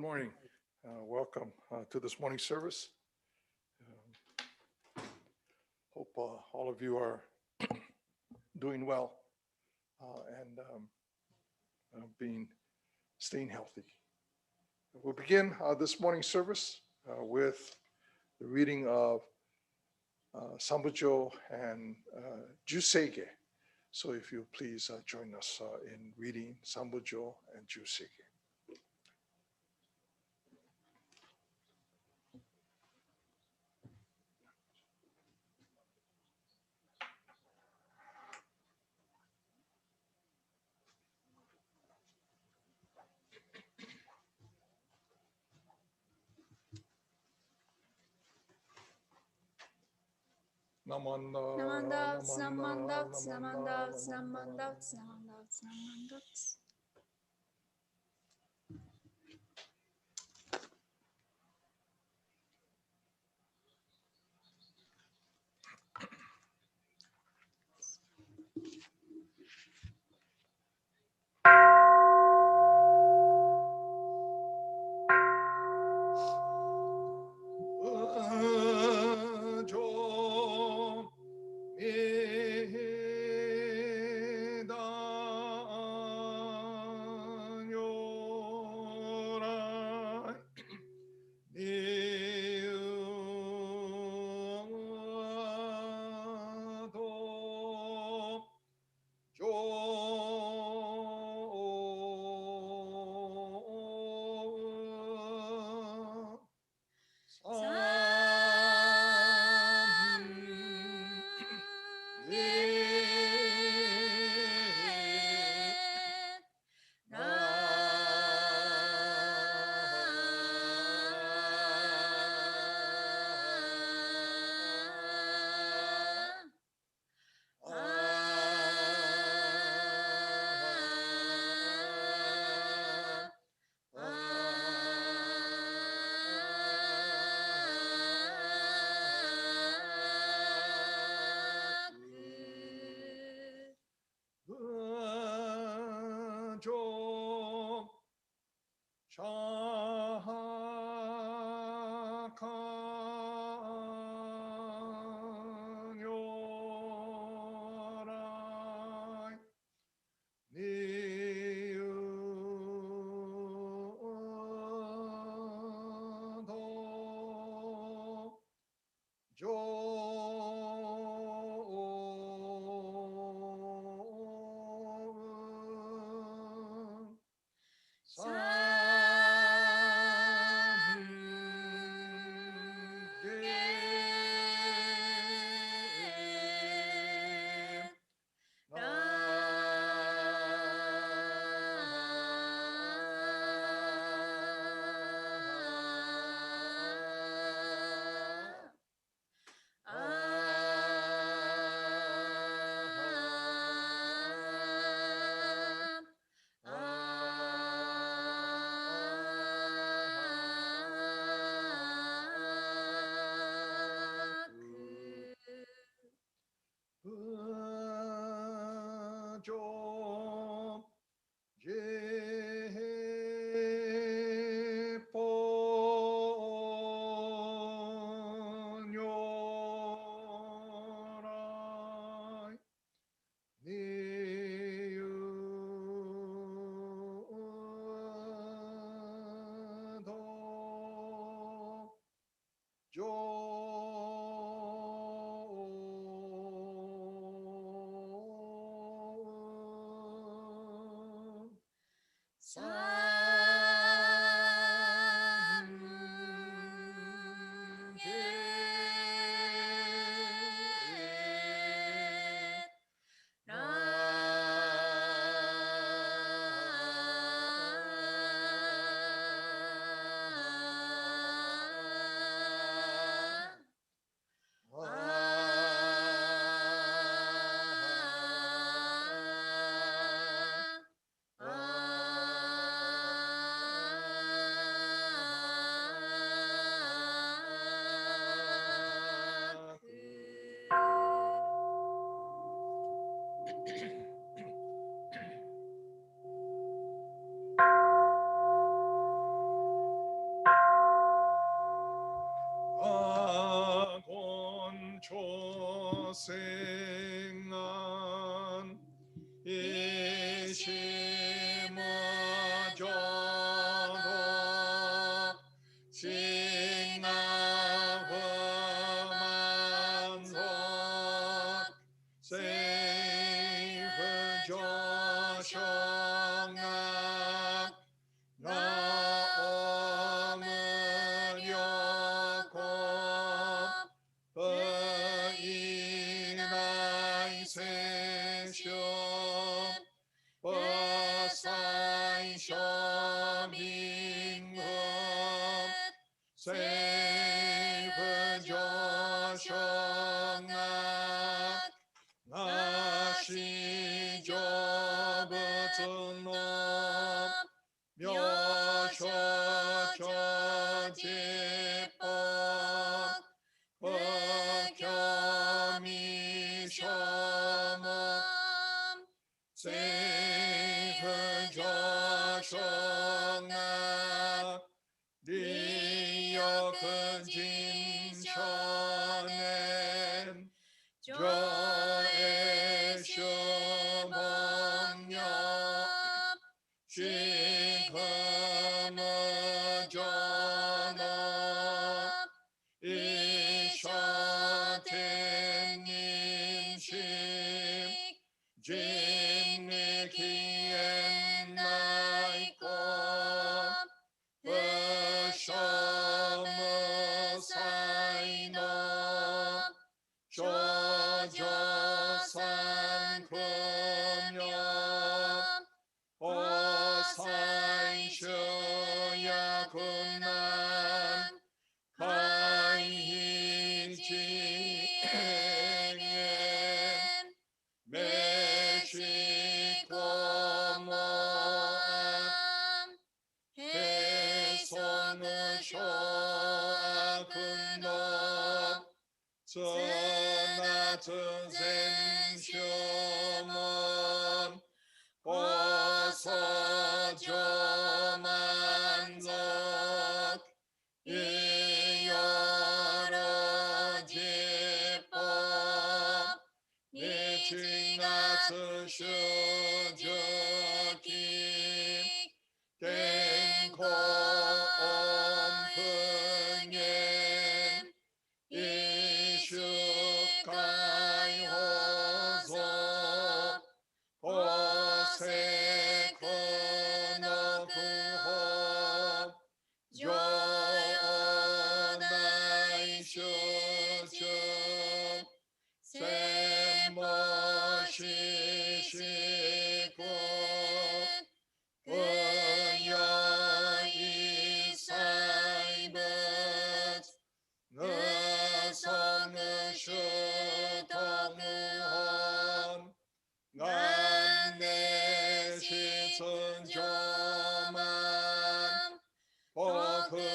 Good morning. Welcome to this morning service. Hope all of you are doing well and staying healthy. We'll begin this morning service with the reading of Sambajo and Jusege. So if you please join us in reading Sambajo and Jusege. Namandats, namandats, namandats, namandats, namandats, namandats. 생안 이심어조도 싱나허만속 세이프조성악 나오므려고 버이나이 세쇼 버사이 쇼빙금 세이프조성악 나시조버전놈 묘쇼조지법 버겸이쇼모 세이프조성악 리여근진쇼넨 조에쇼봉녀 시금어조노 이쇼텐인심 진리기엔나이고 버쇼무사이노 조조산금요 오사이쇼야군난 가이지엥엔 메시고모암 해손의쇼아군노 전하트센쇼몬 오소조만족 이여러지법 니칭하스슈저기 땡코옴พึ่년 이슈가이호소 오세크노구호 조오나이슈주 세모시시구 의여이사이붓 느성의슈동의홈 난내시천조만 복의상하요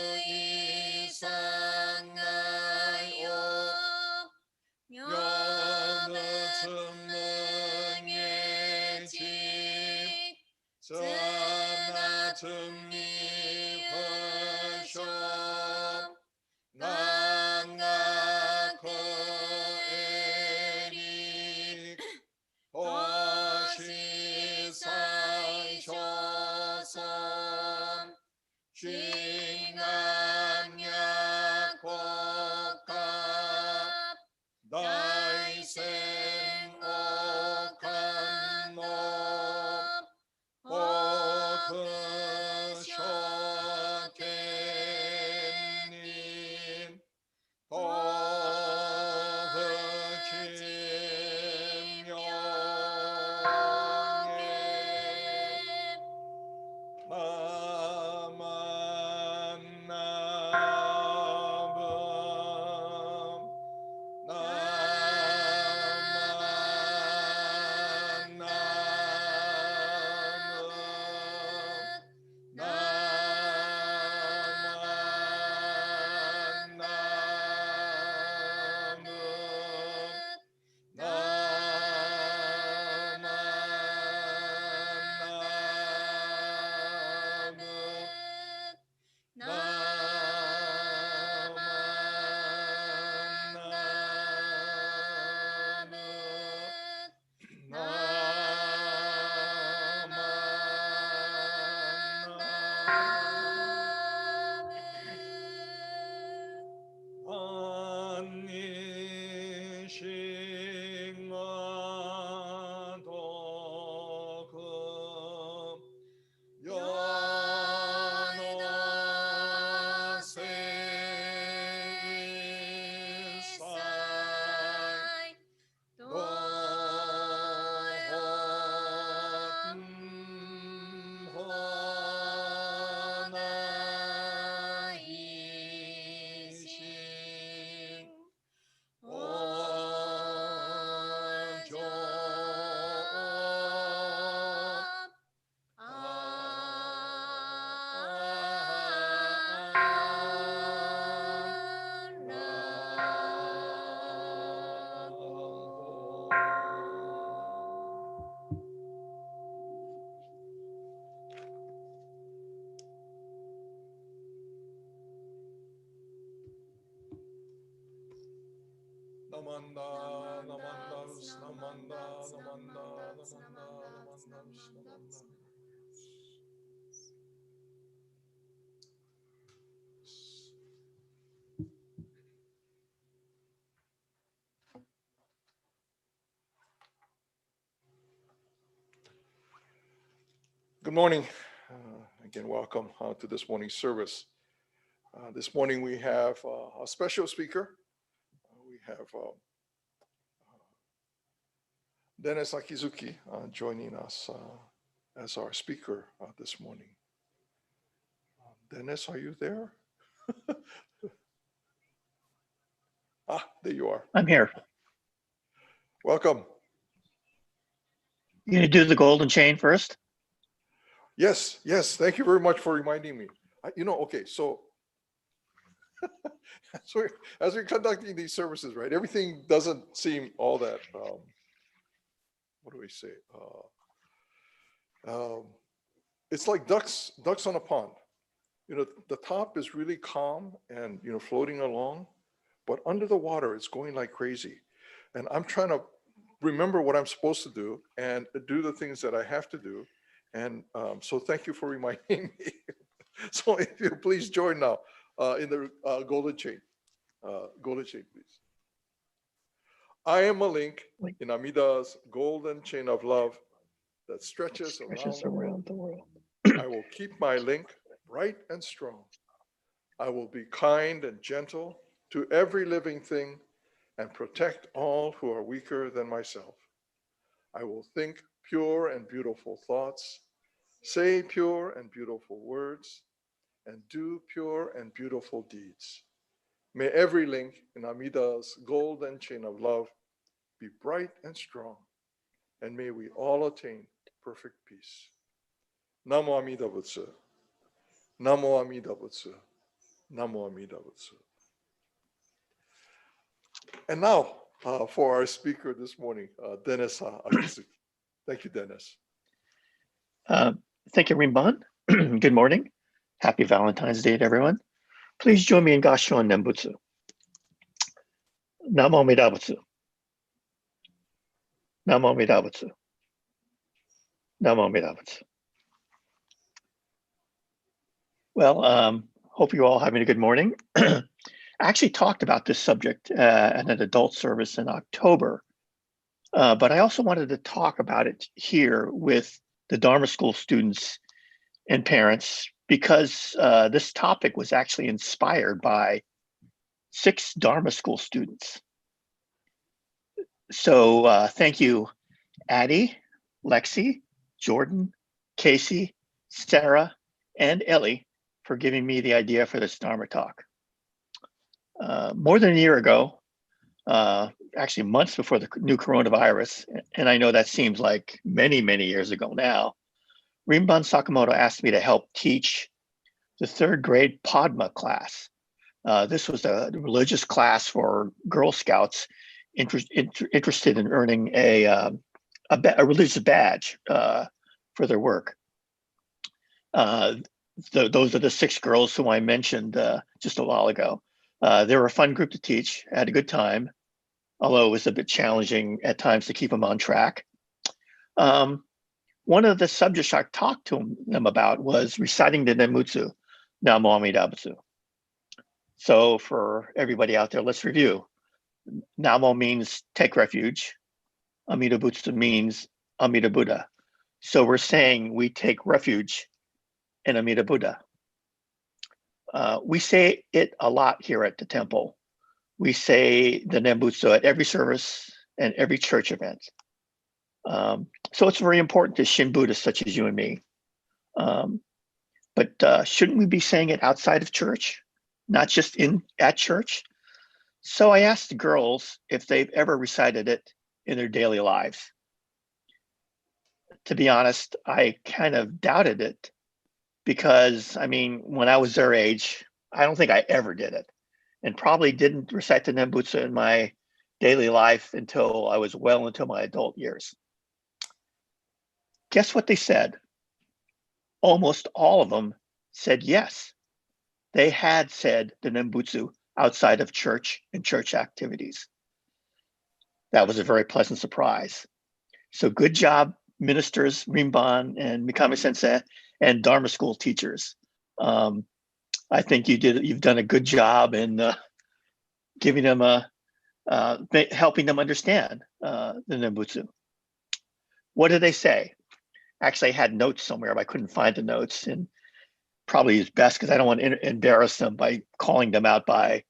면의증능의집 전하증리허쇼 난가코에리 Good morning. Again, welcome to this morning's service. This morning we have a special speaker. We have Dennis Akizuki joining us as our speaker this morning. Dennis, are you there? There you are. I'm here. Welcome. You gonna do the golden chain first? Yes. Thank you very much for reminding me. Okay, so so as we're conducting these services, right, everything doesn't seem all that, what do we say? It's like ducks on a pond. The top is really calm and, floating along, but under the water, it's going like crazy. And I'm trying to remember what I'm supposed to do and do the things that I have to do. And so thank you for reminding me. So if you please join now in the golden chain. Golden chain, please. I am a link in Amida's golden chain of love that stretches around the world. I will keep my link bright and strong. I will be kind and gentle to every living thing and protect all who are weaker than myself. I will think pure and beautiful thoughts, say pure and beautiful words, and do pure and beautiful deeds. May every link in Amida's golden chain of love be bright and strong, and may we all attain perfect peace. Namo Amida Butsu. Namo Amida Butsu. Namo Amida Butsu. And now for our speaker this morning, Dennis Akizuki. Thank you, Dennis. Thank you, Rinban. Good morning. Happy Valentine's Day to everyone. Please join me in Gassho Nembutsu. Namo Amida Butsu. Namo Amida Butsu. Namo Amida Butsu. Well, hope you're all having a good morning. I actually talked about this subject at an adult service in October, but I also wanted to talk about it here with the Dharma School students and parents because this topic was actually inspired by 6 Dharma School students. So thank you, Addie, Lexi, Jordan, Casey, Sarah, and Ellie for giving me the idea for this Dharma talk. More than a year ago, actually months before the new coronavirus, and I know that seems like many, many years ago now, Rinban Sakamoto asked me to help teach the 3rd grade Padma class. This was a religious class for Girl Scouts interested in earning a religious badge for their work. Those are the 6 girls who I mentioned just a while ago. They were a fun group to teach. I had a good time, although it was a bit challenging at times to keep them on track. One of the subjects I talked to them about was reciting the Nembutsu, Namo Amida Butsu. So for everybody out there, let's review. Namo means take refuge. Amida Butsu means Amida Buddha. So we're saying we take refuge in Amida Buddha. We say it a lot here at the temple. We say the Nembutsu at every service and every church event. So it's very important to Shin Buddhists such as you and me. But shouldn't we be saying it outside of church, not just at church? So I asked the girls if they've ever recited it in their daily lives. To be honest, I kind of doubted it because, I mean, when I was their age, I don't think I ever did it, and probably didn't recite the Nembutsu in my daily life until I was well into my adult years. Guess what they said? Almost all of them said yes. They had said the Nembutsu outside of church and church activities. That was a very pleasant surprise. So good job, ministers, Rimban and Mikami Sensei and Dharma school teachers. I think you've done a good job in giving them helping them understand the Nembutsu. What did they say? Actually, I had notes somewhere, but I couldn't find the notes, and probably is best because I don't want to embarrass them by calling them out by,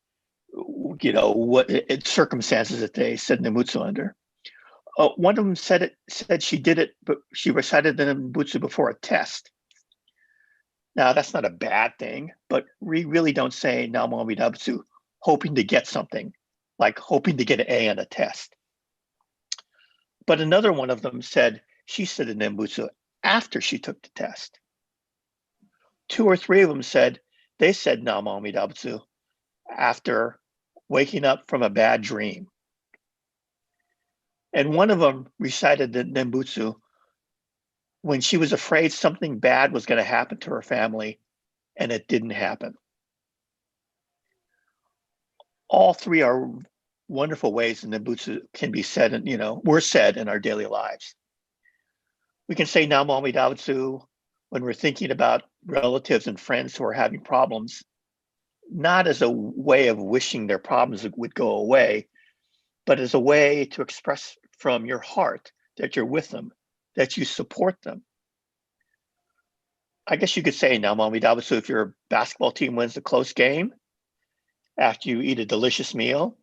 what circumstances that they said Nembutsu under. One of them said she did it, but she recited the Nembutsu before a test. Now, that's not a bad thing, but we really don't say Namu Amida Butsu hoping to get something, like hoping to get an A on a test. But another one of them said she said the Nembutsu after she took the test. 2 or 3 of them said they said Namu Amida Butsu after waking up from a bad dream. And one of them recited the Nembutsu when she was afraid something bad was going to happen to her family, and it didn't happen. All 3 are wonderful ways the Nembutsu can be said, and were said in our daily lives. We can say Namu Amida Butsu when we're thinking about relatives and friends who are having problems, not as a way of wishing their problems would go away, but as a way to express from your heart that you're with them, that you support them. I guess you could say Namu Amida Butsu if your basketball team wins a close game, after you eat a delicious meal,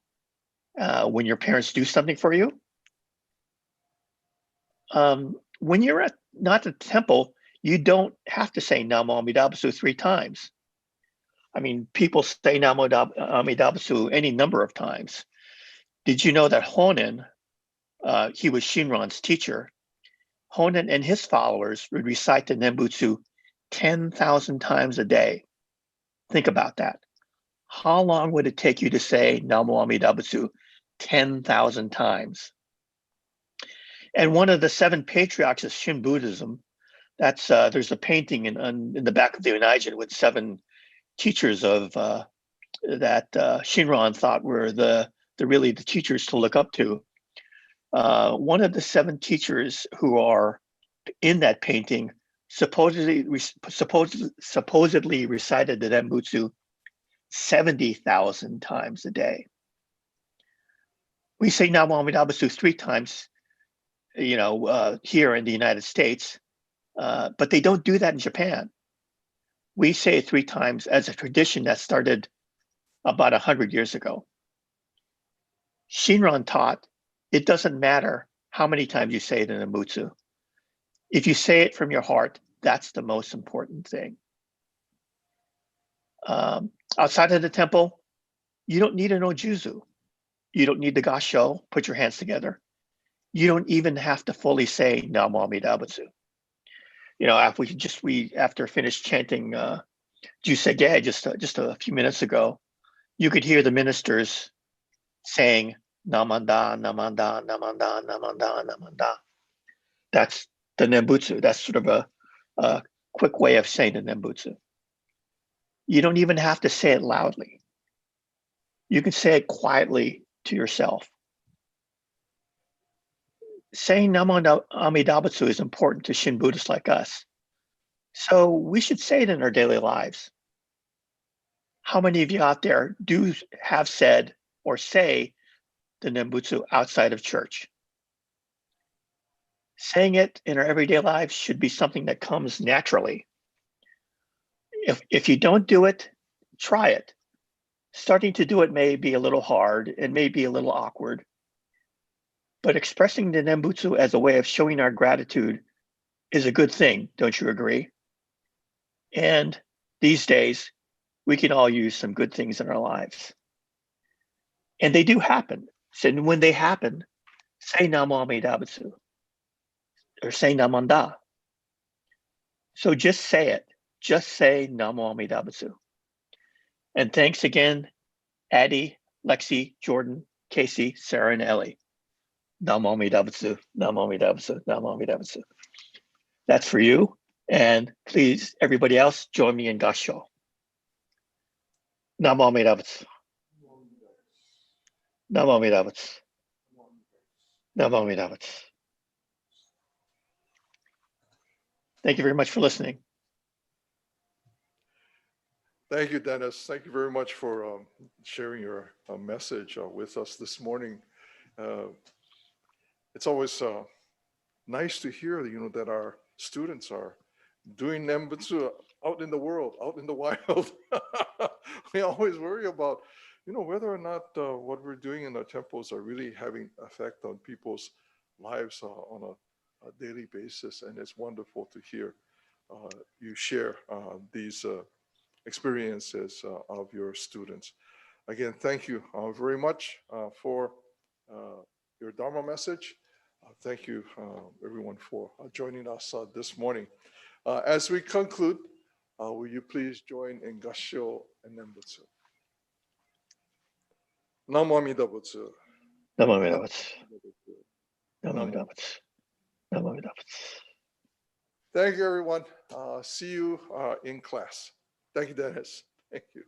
when your parents do something for you. When you're not at the temple, you don't have to say Namu Amida Butsu 3 times. I mean, people say Namu Amida Butsu any number of times. Did you know that Honen, he was Shinran's teacher, Honen and his followers would recite the Nembutsu 10,000 times a day. Think about that. How long would it take you to say Namu Amida Butsu 10,000 times? And one of the 7 patriarchs of Shin Buddhism, that's there's a painting in the back of the United with 7 teachers of that Shinran thought were really the teachers to look up to. One of the 7 teachers who are in that painting supposedly recited the Nembutsu 70,000 times a day. We say Namu Amida Butsu 3 times, here in the United States, but they don't do that in Japan. We say it 3 times as a tradition that started about 100 years ago. Shinran taught it doesn't matter how many times you say it in a Nembutsu. If you say it from your heart, that's the most important thing. Outside of the temple, you don't need an ojuzu. You don't need the gasho, put your hands together. You don't even have to fully say Namu Amida Butsu. After finished chanting Jusege just a few minutes ago, you could hear the ministers saying Namanda, Namanda, Namanda, Namanda, Namanda. That's the Nembutsu. That's sort of a quick way of saying the Nembutsu. You don't even have to say it loudly. You can say it quietly to yourself. Saying Namu Amida Butsu is important to Shin Buddhists like us. So we should say it in our daily lives. How many of you out there do have said or say the Nembutsu outside of church? Saying it in our everyday lives should be something that comes naturally. If you don't do it, try it. Starting to do it may be a little hard and may be a little awkward, but expressing the Nembutsu as a way of showing our gratitude is a good thing, don't you agree? And these days, we can all use some good things in our lives. And they do happen. So when they happen, say Namu Amida Butsu or say Namanda. So just say it. Just say Namu Amida Butsu. And thanks again, Addie, Lexi, Jordan, Casey, Sarah, and Ellie. Namu Amida Butsu, Namu Amida Butsu, Namu Amida Butsu. That's for you. And please, everybody else, join me in Gasho. Namu Amida Butsu. Namu Amida Butsu. Namo Amida Butsu. Thank you very much for listening. Thank you, Dennis. Thank you very much for sharing your message with us this morning. It's always nice to hear, that our students are doing Nembutsu out in the world, out in the wild. We always worry about, whether or not what we're doing in our temples are really having effect on people's lives on a daily basis. And it's wonderful to hear you share these experiences of your students. Again, thank you very much for your Dharma message. Thank you, everyone, for joining us this morning. As we conclude, will you please join in Gassho and Nembutsu? Namo Amida Butsu. Namo Amida Butsu. Namo Namo. Amida Butsu. Namo Amida Butsu. Thank you, everyone. See you in class. Thank you, Dennis. Thank you.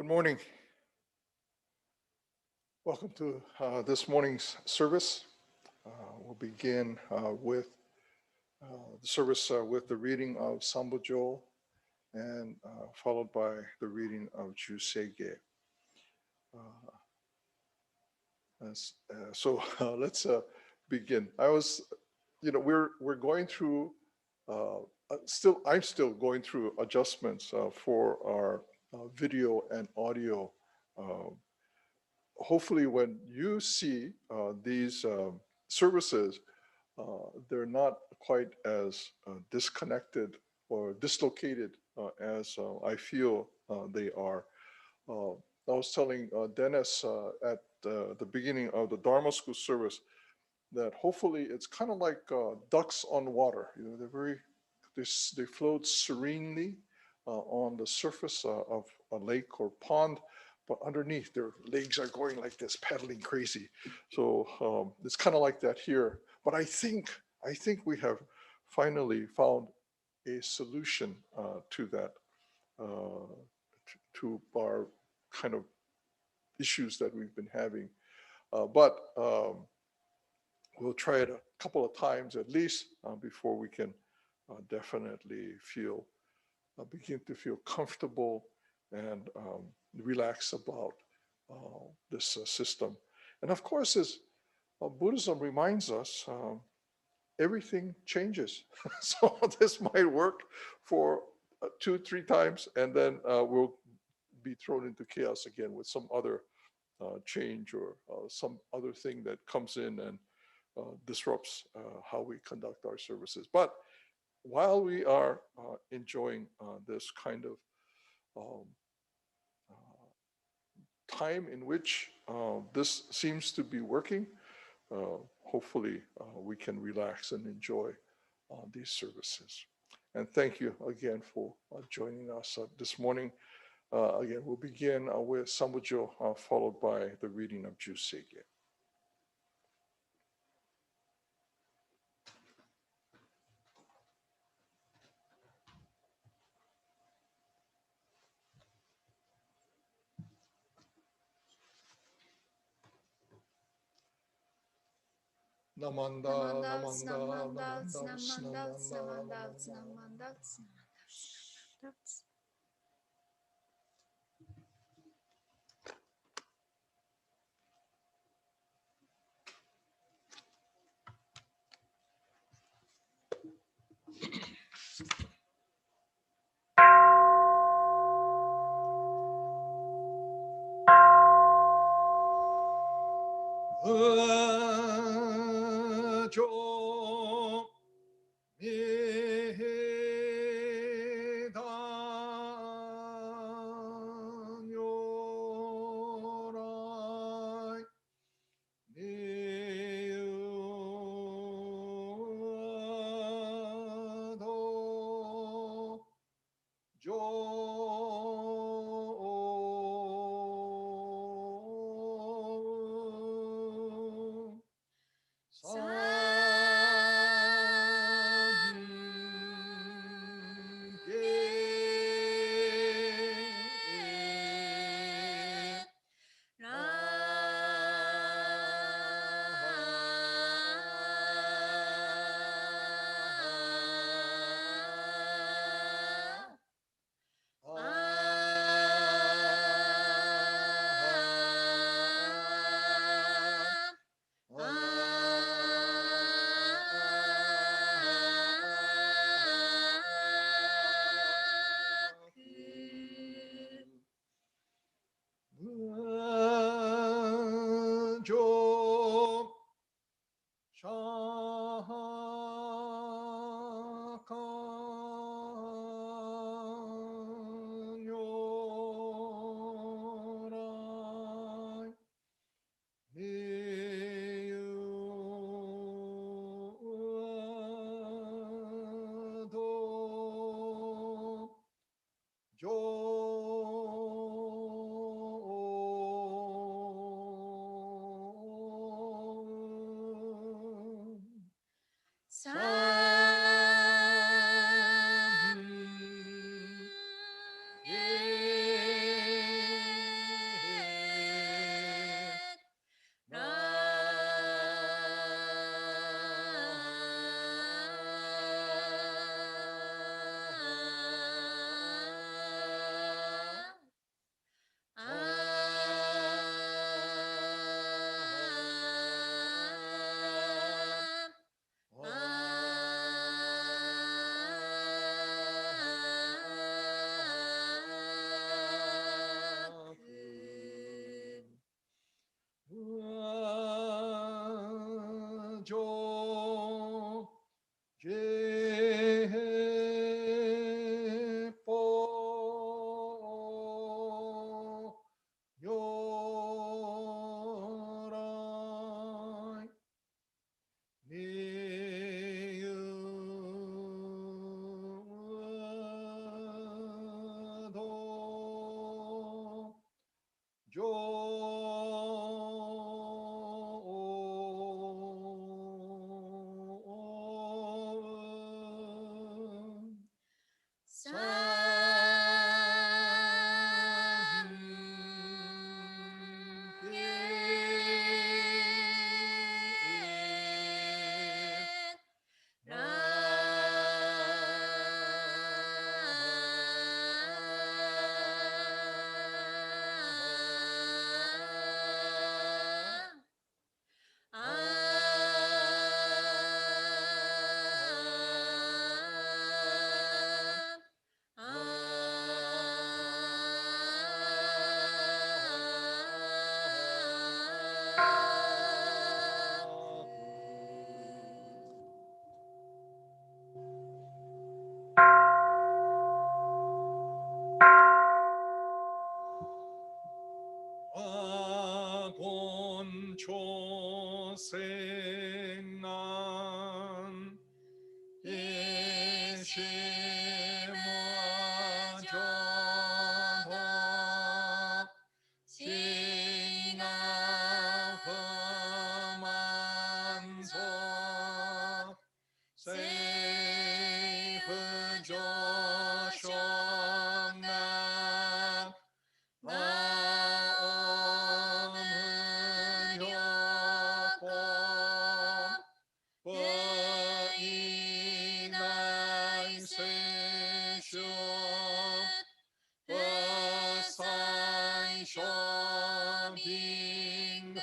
Good morning. Welcome to this morning's service. We'll begin with the service with the reading of Sambajo and followed by the reading of Jusege. So let's begin. We're going through I'm still going through adjustments for our video and audio. Hopefully, when you see these services, they're not quite as disconnected or dislocated as I feel they are. I was telling Dennis at the beginning of the Dharma School service that hopefully it's kind of like ducks on water. They float serenely on the surface of a lake or pond, but underneath their legs are going like this, paddling crazy. So it's kind of like that here. But I think we have finally found a solution to that, to our kind of issues that we've been having. But we'll try it a couple of times at least before we can definitely begin to feel comfortable and relax about this system. And of course, as Buddhism reminds us, everything changes. So this might work for 2-3 times, and then we'll be thrown into chaos again with some other change or some other thing that comes in and disrupts how we conduct our services. But while we are enjoying this kind of time in which this seems to be working, hopefully we can relax and enjoy these services. And thank you again for joining us this morning. Again, we'll begin with Sambajo, followed by the reading of Jusege. Namanda, namanda, namanda, namanda. Sambajo. 아곤초생난 예시마저도 싱아흐만소 세이흐조쇼난 나옴은효고 버이나이세슈 버사이쇼빙허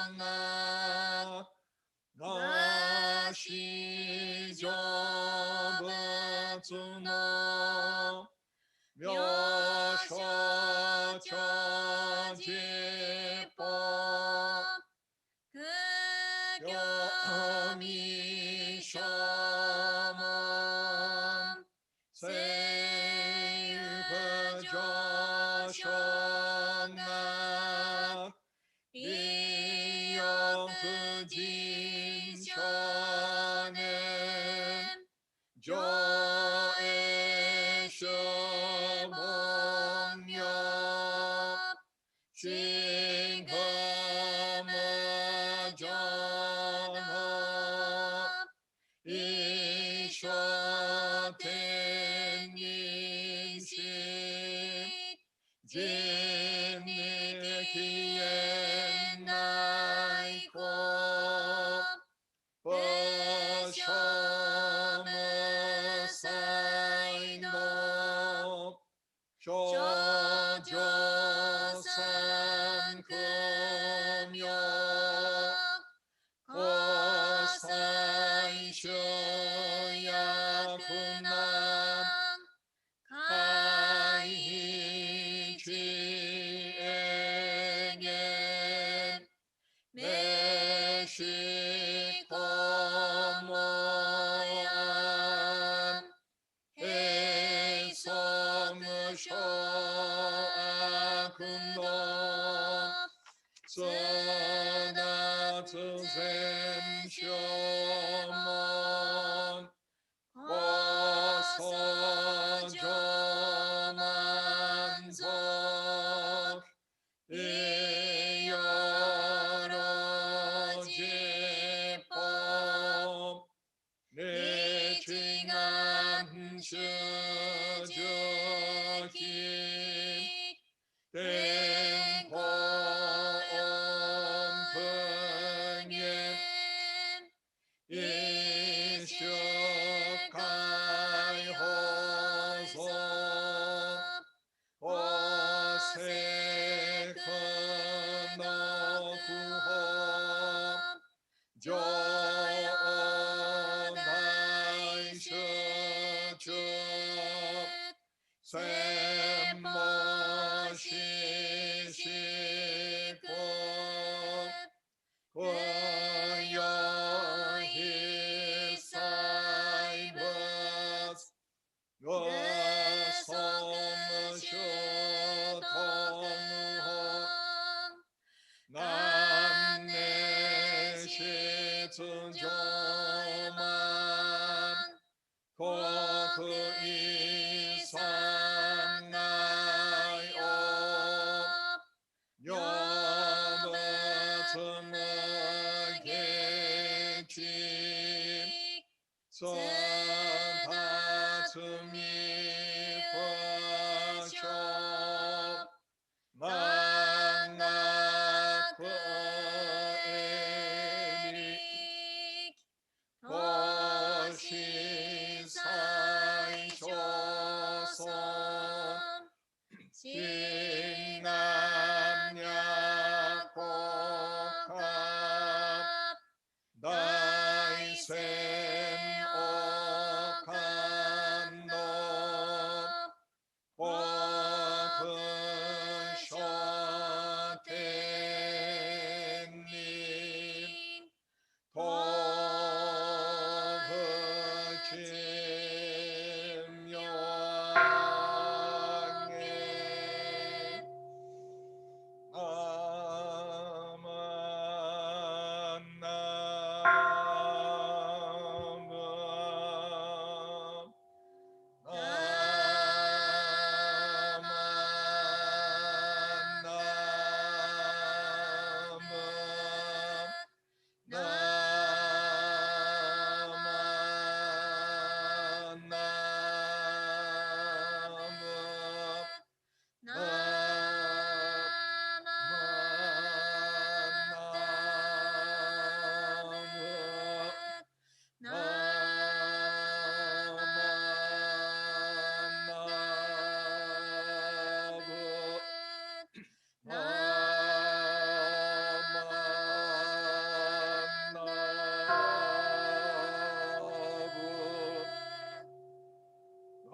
세이흐조쇼나 나시조버주노 묘쇼저지법 극교미쇼몬 세이흐조쇼나 이용그진쇼는 조에쇼몬묘 싱거머조노 이쇼텐인시 진리기엔나이고 버쇼무사이노 쇼조상금요 고사이쇼야구나 가이지에겐 메시코모얀 에이소무쇼아군노 쓰나트센쇼몬 고소조만속 이여로지법 내징한수주기 땡고온พึ่님 이슈가이호소 오세크노구호 조오다이슈주 셈모시시고 고요히사이버스 고소무슈도무호 남내시춘조만 고그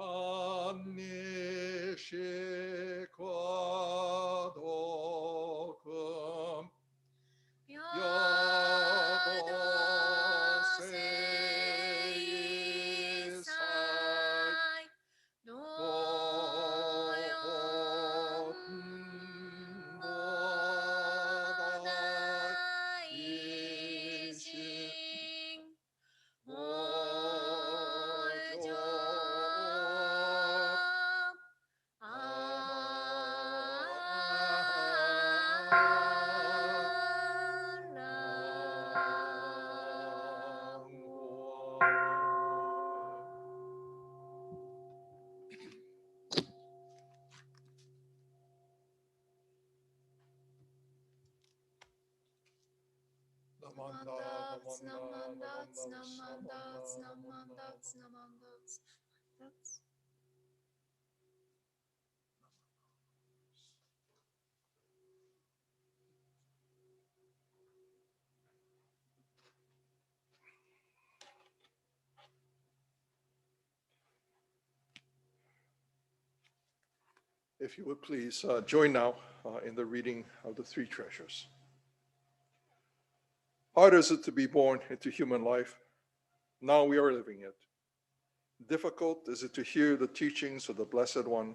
간니시과도금 여도세이사이 노연보다이신 If you would please join now in the reading of the three treasures. Hard is it to be born into human life. Now we are living it. Difficult is it to hear the teachings of the Blessed One.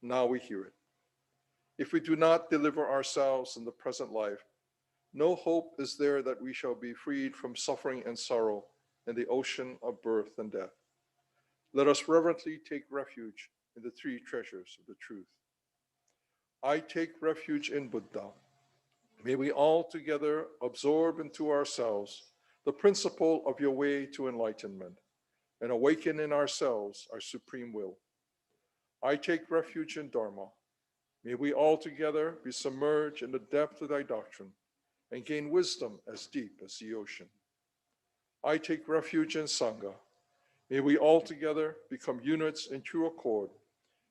Now we hear it. If we do not deliver ourselves in the present life, no hope is there that we shall be freed from suffering and sorrow in the ocean of birth and death. Let us reverently take refuge in the three treasures of the truth. I take refuge in Buddha. May we all together absorb into ourselves the principle of your way to enlightenment and awaken in ourselves our supreme will. I take refuge in Dharma. May we all together be submerged in the depth of thy doctrine and gain wisdom as deep as the ocean. I take refuge in Sangha. May we all together become units in true accord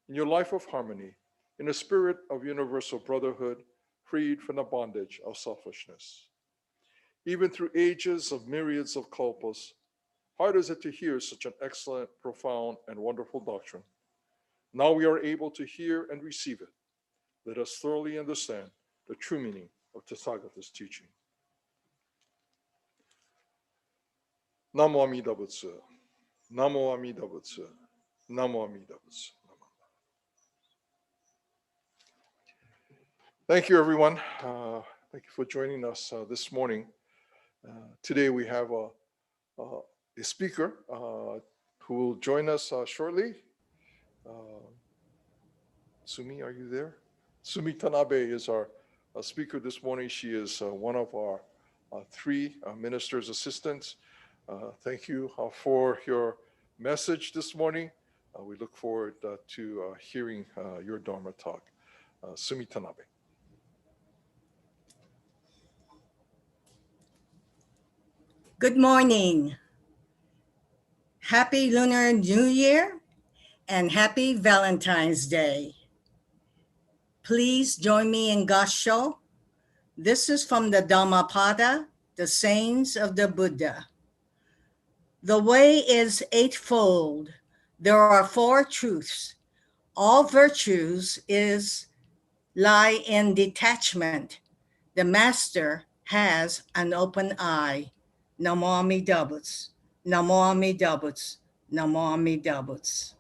in your life of harmony, in a spirit of universal brotherhood, freed from the bondage of selfishness. Even through ages of myriads of kalpas, hard is it to hear such an excellent, profound, and wonderful doctrine. Now we are able to hear and receive it. Let us thoroughly understand the true meaning of Tathagata's teaching. Namo Amida Butsu. Namo Amida Butsu. Namo Amida Butsu. Thank you, everyone. Thank you for joining us this morning. Today we have a speaker who will join us shortly. Sumi, are you there? Sumi Tanabe is our speaker this morning. She is one of our three minister's assistants. Thank you for your message this morning. We look forward to hearing your Dharma talk. Sumi Tanabe. Good morning. Happy Lunar New Year and happy Valentine's Day. Please join me in Gassho. This is from the Dhammapada, the sayings of the Buddha. The way is eightfold. There are four truths. All virtues lie in detachment. The master has an open eye. Namo Amida Butsu. Namo Amida Butsu. Namo Amida Butsu.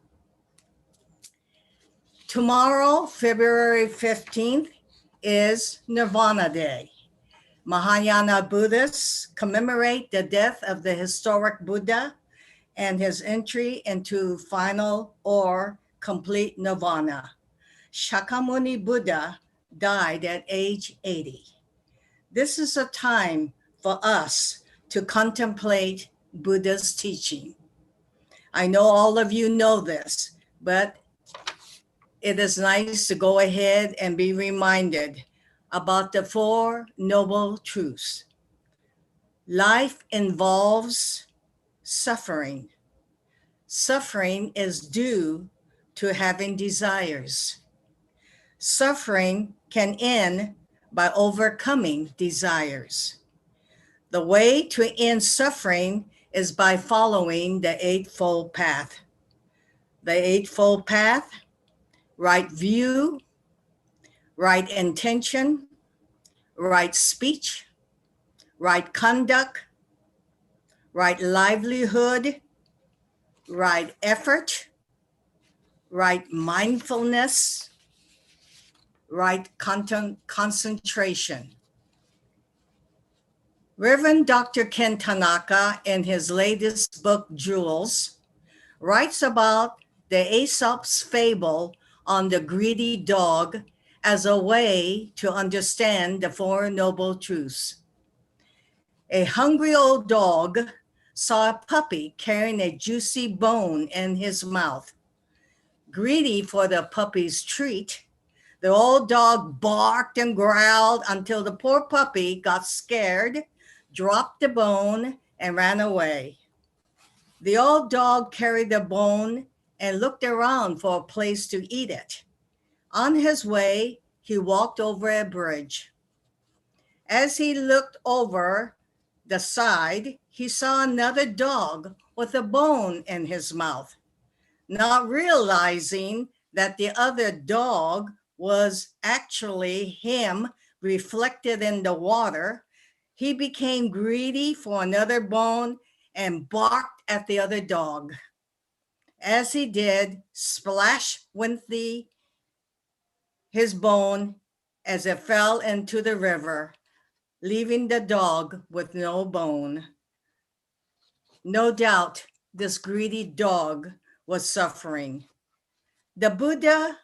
Tomorrow, February 15th, is Nirvana Day. Mahayana Buddhists commemorate the death of the historic Buddha and his entry into final or complete nirvana. Shakyamuni Buddha died at age 80. This is a time for us to contemplate Buddha's teaching. I know all of you know this, but it is nice to go ahead and be reminded about the Four Noble Truths. Life involves suffering. Suffering is due to having desires. Suffering can end by overcoming desires. The way to end suffering is by following the Eightfold Path. the Eightfold Path, right view, right intention, right speech, right conduct, right livelihood, right effort, right mindfulness, right concentration. Reverend Dr. Ken Tanaka, in his latest book, Jewels, writes about the Aesop's fable on the greedy dog as a way to understand the Four Noble Truths. A hungry old dog saw a puppy carrying a juicy bone in his mouth. Greedy for the puppy's treat, the old dog barked and growled until the poor puppy got scared, dropped the bone, and ran away. The old dog carried the bone and looked around for a place to eat it. On his way, he walked over a bridge. As he looked over the side, he saw another dog with a bone in his mouth. Not realizing that the other dog was actually him reflected in the water, he became greedy for another bone and barked at the other dog. As he did, splash went his bone as it fell into the river, leaving the dog with no bone. No doubt this greedy dog was suffering. The Buddha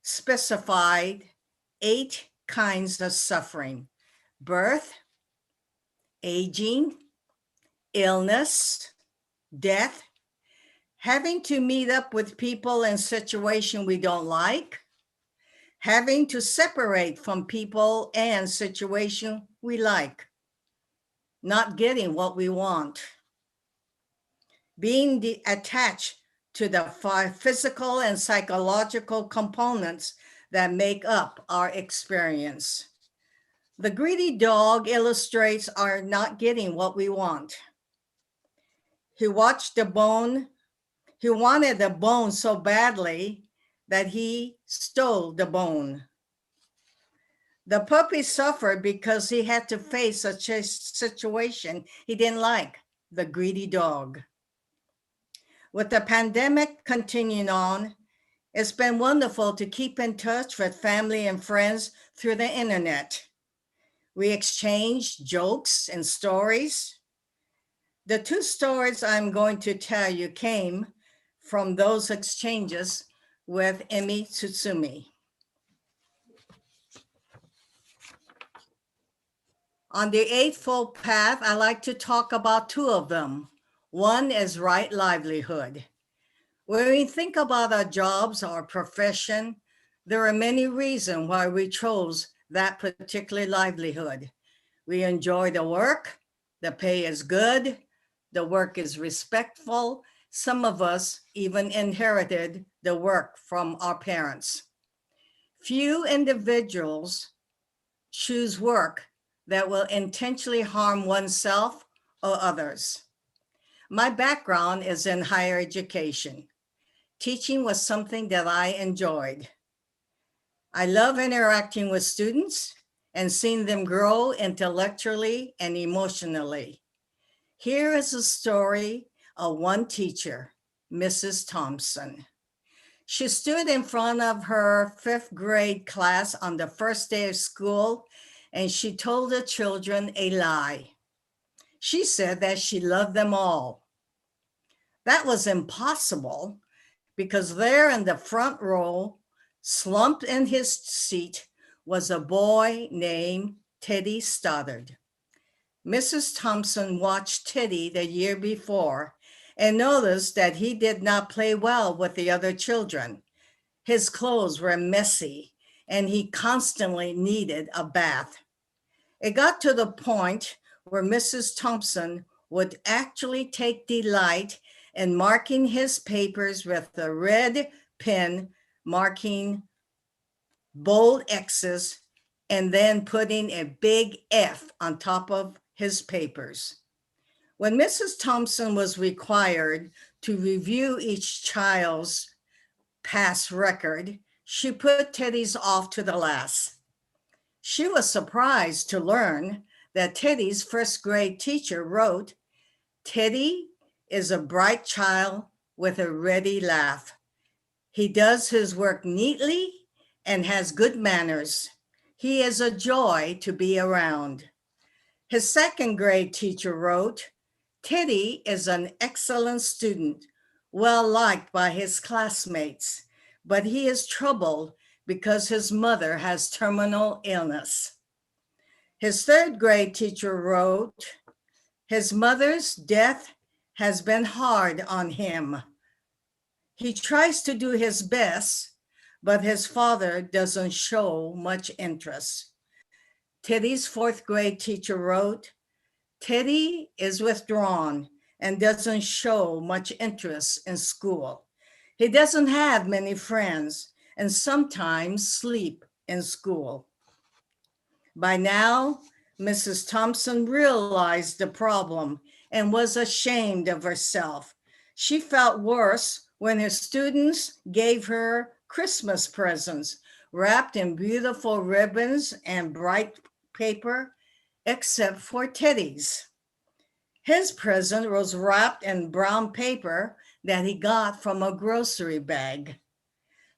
specified 8 kinds of suffering: birth, aging, illness, death, having to meet up with people in situations we don't like, having to separate from people and situations we like, not getting what we want, being attached to the physical and psychological components that make up our experience. The greedy dog illustrates our not getting what we want. He watched the bone. He wanted the bone so badly that he stole the bone. The puppy suffered because he had to face such a situation he didn't like, the greedy dog. With the pandemic continuing on, it's been wonderful to keep in touch with family and friends through the internet. We exchanged jokes and stories. The 2 stories I'm going to tell you came from those exchanges with Emi Tsutsumi. On the Eightfold Path, I like to talk about 2 of them. One is right livelihood. When we think about our jobs, our profession, there are many reasons why we chose that particular livelihood. We enjoy the work, the pay is good, the work is respectful. Some of us even inherited the work from our parents. Few individuals choose work that will intentionally harm oneself or others. My background is in higher education. Teaching was something that I enjoyed. I love interacting with students and seeing them grow intellectually and emotionally. Here is a story of one teacher, Mrs. Thompson. She stood in front of her 5th grade class on the first day of school, and she told the children a lie. She said that she loved them all. That was impossible because there in the front row, slumped in his seat, was a boy named Teddy Stoddard. Mrs. Thompson watched Teddy the year before and noticed that he did not play well with the other children. His clothes were messy and he constantly needed a bath. It got to the point where Mrs. Thompson would actually take delight in marking his papers with a red pen, marking bold X's, and then putting a big F on top of his papers. When Mrs. Thompson was required to review each child's past record, she put Teddy's off to the last. She was surprised to learn that Teddy's first grade teacher wrote, "Teddy is a bright child with a ready laugh. He does his work neatly and has good manners. He is a joy to be around." His second grade teacher wrote, "Teddy is an excellent student, well liked by his classmates, but he is troubled because his mother has terminal illness." His third grade teacher wrote, "His mother's death has been hard on him. He tries to do his best, but his father doesn't show much interest." Teddy's fourth grade teacher wrote, "Teddy is withdrawn and doesn't show much interest in school. He doesn't have many friends and sometimes sleep in school." By now, Mrs. Thompson realized the problem and was ashamed of herself. She felt worse when her students gave her Christmas presents wrapped in beautiful ribbons and bright paper, except for Teddy's. His present was wrapped in brown paper that he got from a grocery bag.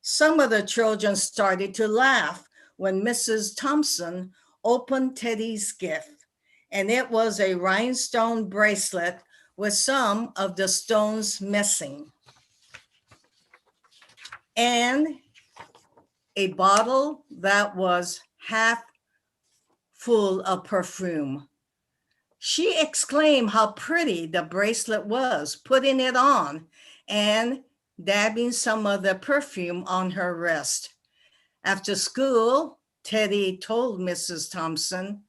Some of the children started to laugh when Mrs. Thompson opened Teddy's gift, and it was a rhinestone bracelet with some of the stones missing, and a bottle that was half full of perfume. She exclaimed how pretty the bracelet was, putting it on and dabbing some of the perfume on her wrist. After school, Teddy told Mrs. Thompson,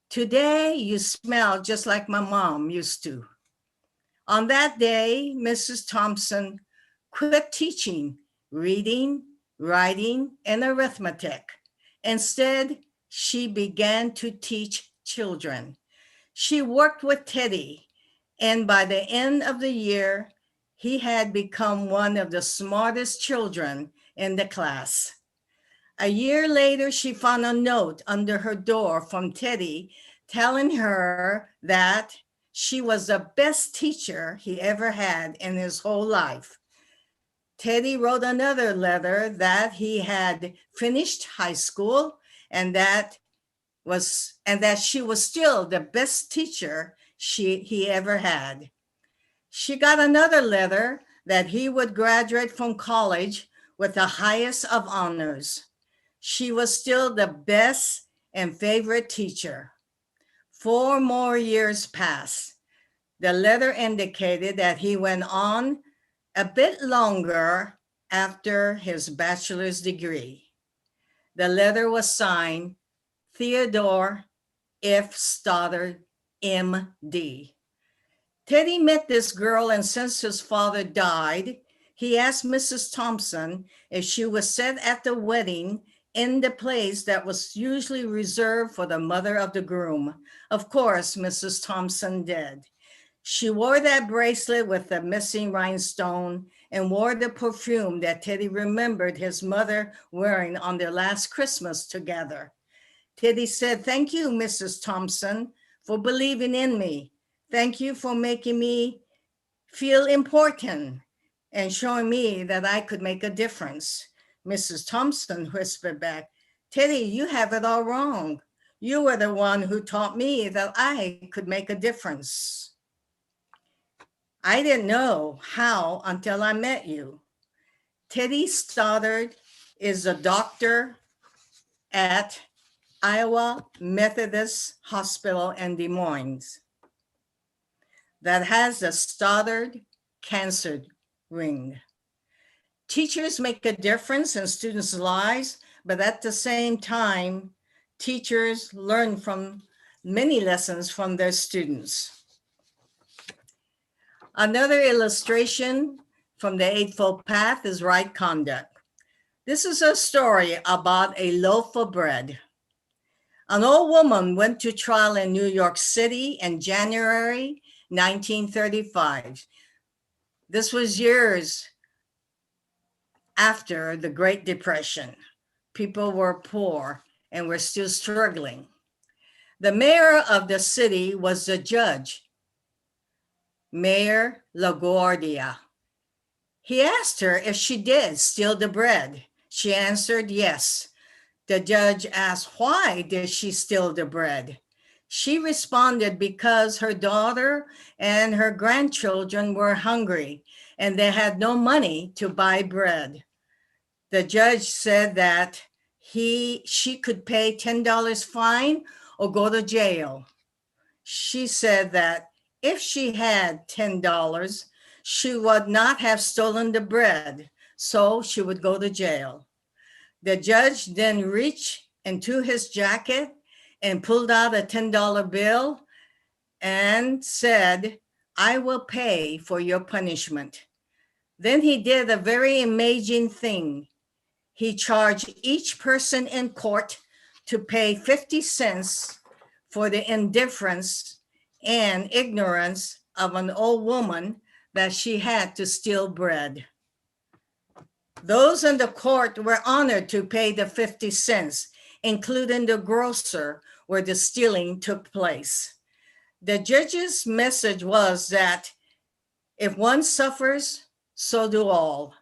"Today you smell just like my mom used to." On that day, Mrs. Thompson quit teaching reading, writing, and arithmetic. Instead, she began to teach children. She worked with Teddy, and by the end of the year, he had become one of the smartest children in the class. A year later, she found a note under her door from Teddy telling her that she was the best teacher he ever had in his whole life. Teddy wrote another letter that he had finished high school and that she was still the best teacher he ever had. She got another letter that he would graduate from college with the highest of honors. She was still the best and favorite teacher. 4 more years passed. The letter indicated that he went on a bit longer after his bachelor's degree. The letter was signed Theodore F. Stoddard, M.D. Teddy met this girl, and since his father died, he asked Mrs. Thompson if she would sit at the wedding in the place that was usually reserved for the mother of the groom. Of course, Mrs. Thompson did. She wore that bracelet with the missing rhinestone and wore the perfume that Teddy remembered his mother wearing on their last Christmas together. Teddy said, "Thank you, Mrs. Thompson, for believing in me. Thank you for making me feel important and showing me that I could make a difference." Mrs. Thompson whispered back, "Teddy, you have it all wrong. You were the one who taught me that I could make a difference. I didn't know how until I met you." Teddy Stoddard is a doctor at Iowa Methodist Hospital in Des Moines that has the Stoddard Cancer Ring. Teachers make a difference in students' lives, but at the same time, teachers learn from many lessons from their students. Another illustration from the Eightfold Path is right conduct. This is a story about a loaf of bread. An old woman went to trial in New York City in January 1935. This was years after the Great Depression. People were poor and were still struggling. The mayor of the city was the judge, Mayor LaGuardia. He asked her if she did steal the bread. She answered yes. The judge asked why did she steal the bread? She responded because her daughter and her grandchildren were hungry and they had no money to buy bread. The judge said that she could pay $10 fine or go to jail. She said that if she had $10, she would not have stolen the bread, so she would go to jail. The judge then reached into his jacket and pulled out a $10 bill and said, "I will pay for your punishment." Then he did a very amazing thing. He charged each person in court to pay 50 cents for the indifference and ignorance of an old woman that she had to steal bread. Those in the court were honored to pay the 50 cents, including the grocer where the stealing took place. The judge's message was that if one suffers, so do all.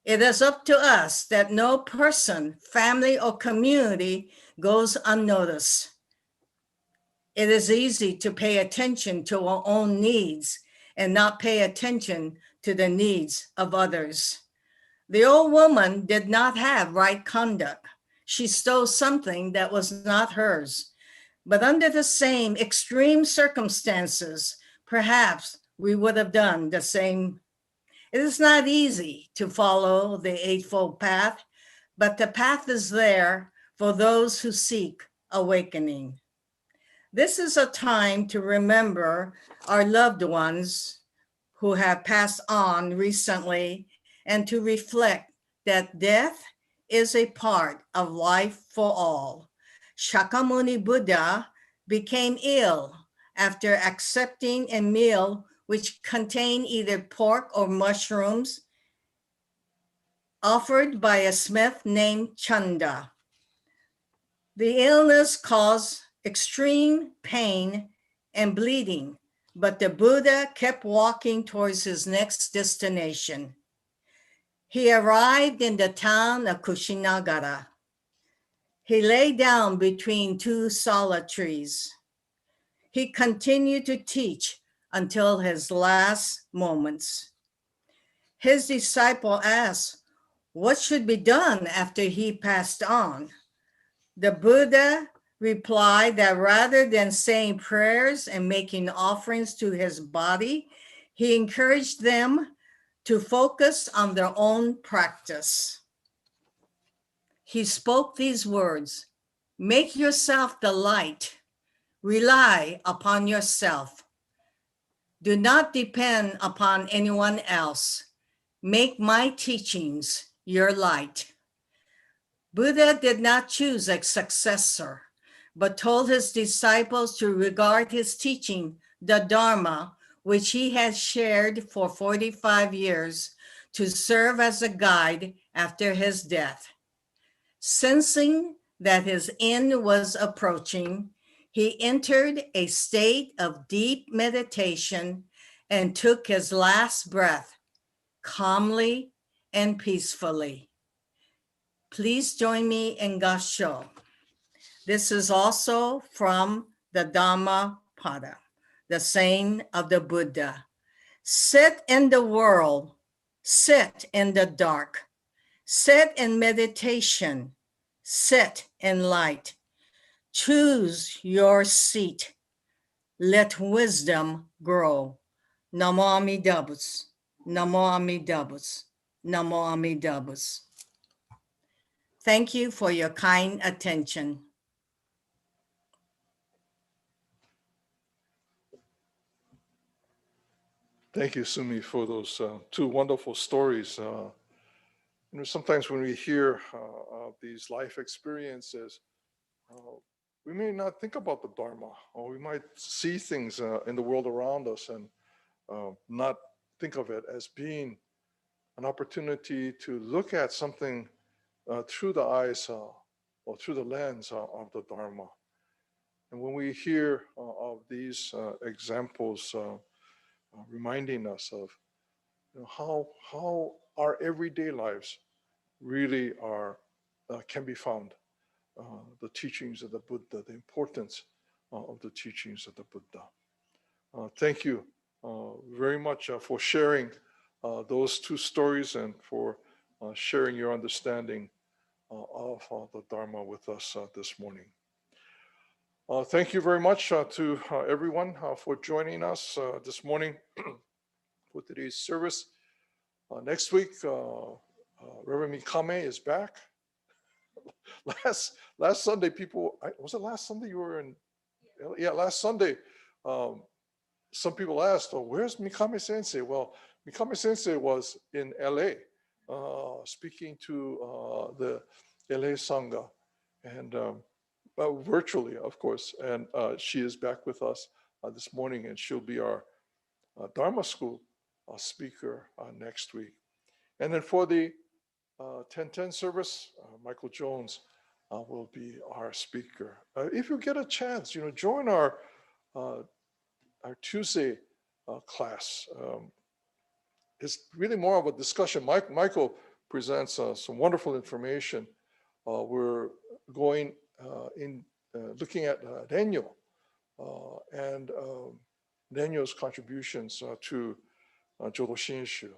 It is up to us that no person, family, or community goes unnoticed. It is easy to pay attention to our own needs and not pay attention to the needs of others. The old woman did not have right conduct. She stole something that was not hers. But under the same extreme circumstances, perhaps we would have done the same. It is not easy to follow the Eightfold Path, but the path is there for those who seek awakening. This is a time to remember our loved ones who have passed on recently and to reflect that death is a part of life for all. Shakyamuni Buddha became ill after accepting a meal which contained either pork or mushrooms offered by a smith named Chanda. The illness caused extreme pain and bleeding, but the Buddha kept walking towards his next destination. He arrived in the town of Kushinagara. He lay down between two sala trees. He continued to teach until his last moments. His disciple asked, what should be done after he passed on? The Buddha replied that rather than saying prayers and making offerings to his body, he encouraged them to focus on their own practice. He spoke these words, make yourself the light, rely upon yourself. Do not depend upon anyone else. Make my teachings your light. Buddha did not choose a successor, but told his disciples to regard his teaching, the Dharma, which he had shared for 45 years, to serve as a guide after his death. Sensing that his end was approaching, he entered a state of deep meditation and took his last breath calmly and peacefully. Please join me in Gassho. This is also from the Dhammapada, the saying of the Buddha. Sit in the world, sit in the dark, sit in meditation, sit in light. Choose your seat. Let wisdom grow. Namo Amidabus, Namo Amidabus, Namo Amidabus. Thank you for your kind attention. Thank you, Sumi, for those two wonderful stories. Sometimes when we hear these life experiences, we may not think about the Dharma, or we might see things in the world around us and not think of it as being an opportunity to look at something through the eyes or through the lens of the Dharma. And when we hear of these examples reminding us of how our everyday lives really are can be found, the teachings of the Buddha, the importance of the teachings of the Buddha. Thank you very much for sharing those two stories and for sharing your understanding of the Dharma with us this morning. Thank you very much to everyone for joining us this morning for today's service. Next week, Reverend Mikame is back. Last Sunday, was it last Sunday you were in? Yeah, last Sunday, some people asked, "Oh, where's Mikame Sensei?" Well, Mikame Sensei was in LA speaking to the LA Sangha, and virtually, of course. And she is back with us this morning, and she'll be our Dharma School speaker next week. And then for the 10:10 service, Michael Jones will be our speaker. If you get a chance, join our Tuesday class. It's really more of a discussion. Michael presents some wonderful information. We're going in looking at Renyo and Renyo's contributions to Jodo Shinshu.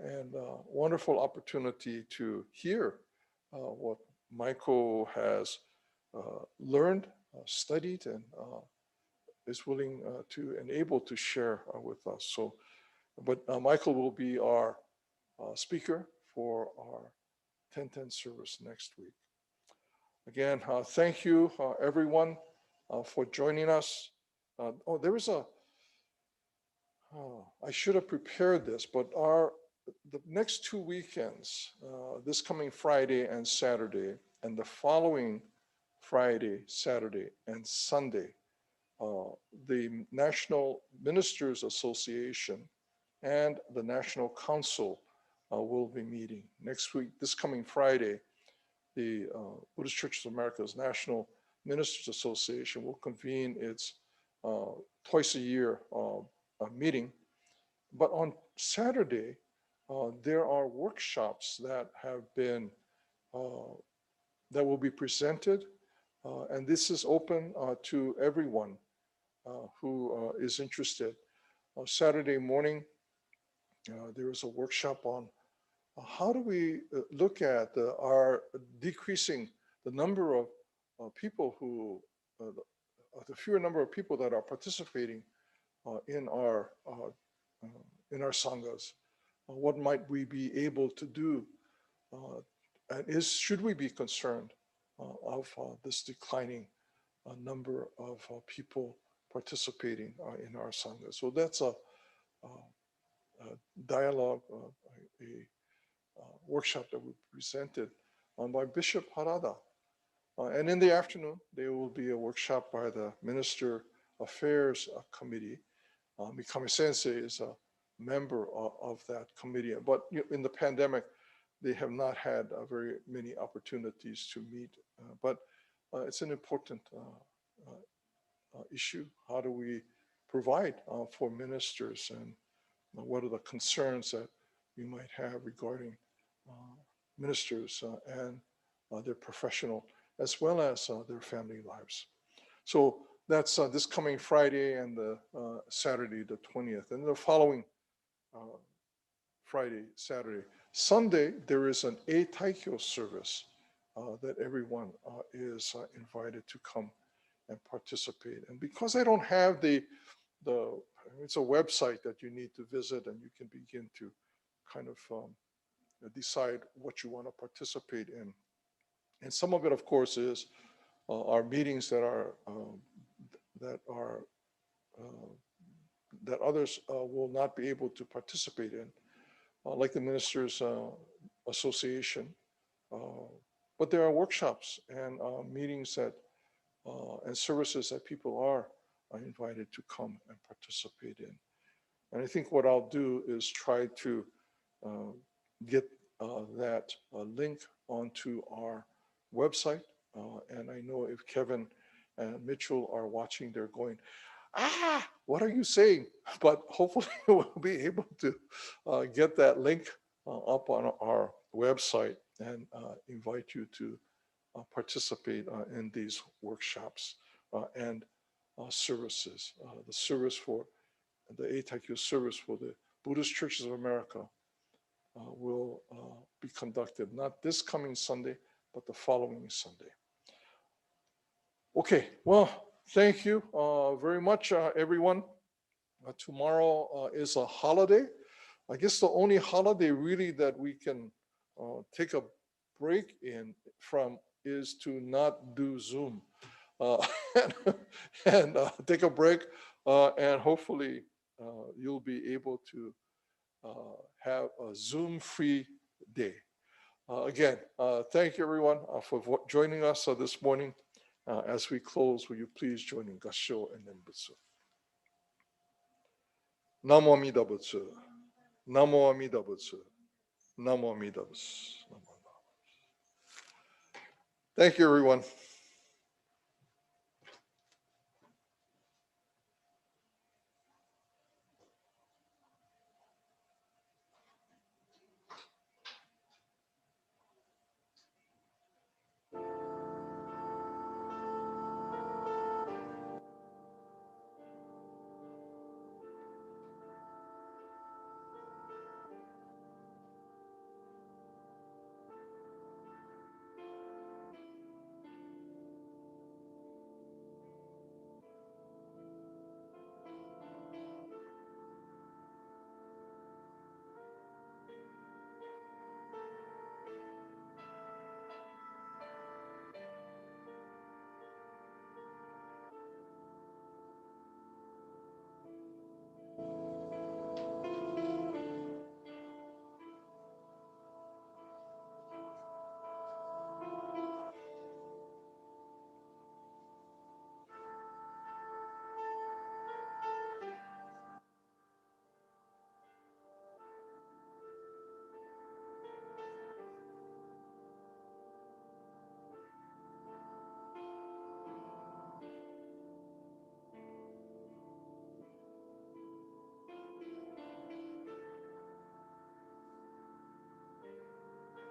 And wonderful opportunity to hear what Michael has learned, studied, and is willing to and able to share with us. So, but Michael will be our speaker for our 10:10 service next week. Again, thank you, everyone, for joining us. There is I should have prepared this, but the next 2 weekends, this coming Friday and Saturday, and the following Friday, Saturday, and Sunday, the National Ministers Association and the National Council will be meeting. Next week, this coming Friday, the Buddhist Church of America's National Ministers Association will convene its twice a year meeting. But on Saturday, there are workshops that have been, that will be presented. And this is open to everyone who is interested. Saturday morning, there is a workshop on how do we look at our decreasing the number of people who, the fewer number of people that are participating in our sanghas. What might we be able to do? And should we be concerned of this declining number of people participating in our sangha? So that's a dialogue, a workshop that we presented by Bishop Harada. And in the afternoon, there will be a workshop by the Minister Affairs Committee. Mikami Sensei is a member of that committee. But in the pandemic, they have not had very many opportunities to meet. But it's an important issue. How do we provide for ministers, and what are the concerns that we might have regarding ministers and their professional as well as their family lives. So that's this coming Friday and the Saturday, the 20th, and the following Friday, Saturday. Sunday, there is an Taiko service that everyone is invited to come and participate. And because I don't have it's a website that you need to visit, and you can begin to kind of decide what you want to participate in. And some of it, of course, is our meetings that others will not be able to participate in, like the Ministers Association. But there are workshops and meetings that and services that people are invited to come and participate in. And I think what I'll do is try to uh, get that link onto our website. And I know if Kevin and Mitchell are watching, they're going, what are you saying? But hopefully we'll be able to get that link up on our website and invite you to participate in these workshops and services. The service for the Taiko service for the Buddhist Churches of America will be conducted not this coming Sunday, but the following Sunday. Okay, well, thank you very much, everyone. Tomorrow is a holiday. I guess the only holiday really that we can take a break in from is to not do Zoom uh, and take a break. And hopefully you'll be able to have a Zoom-free day. Again, thank you everyone for joining us this morning. As we close, will you please join in Gassho and Nenbutsu? Namo Amida Butsu. Namo Amida Butsu. Namo Amida Butsu. Thank you, everyone.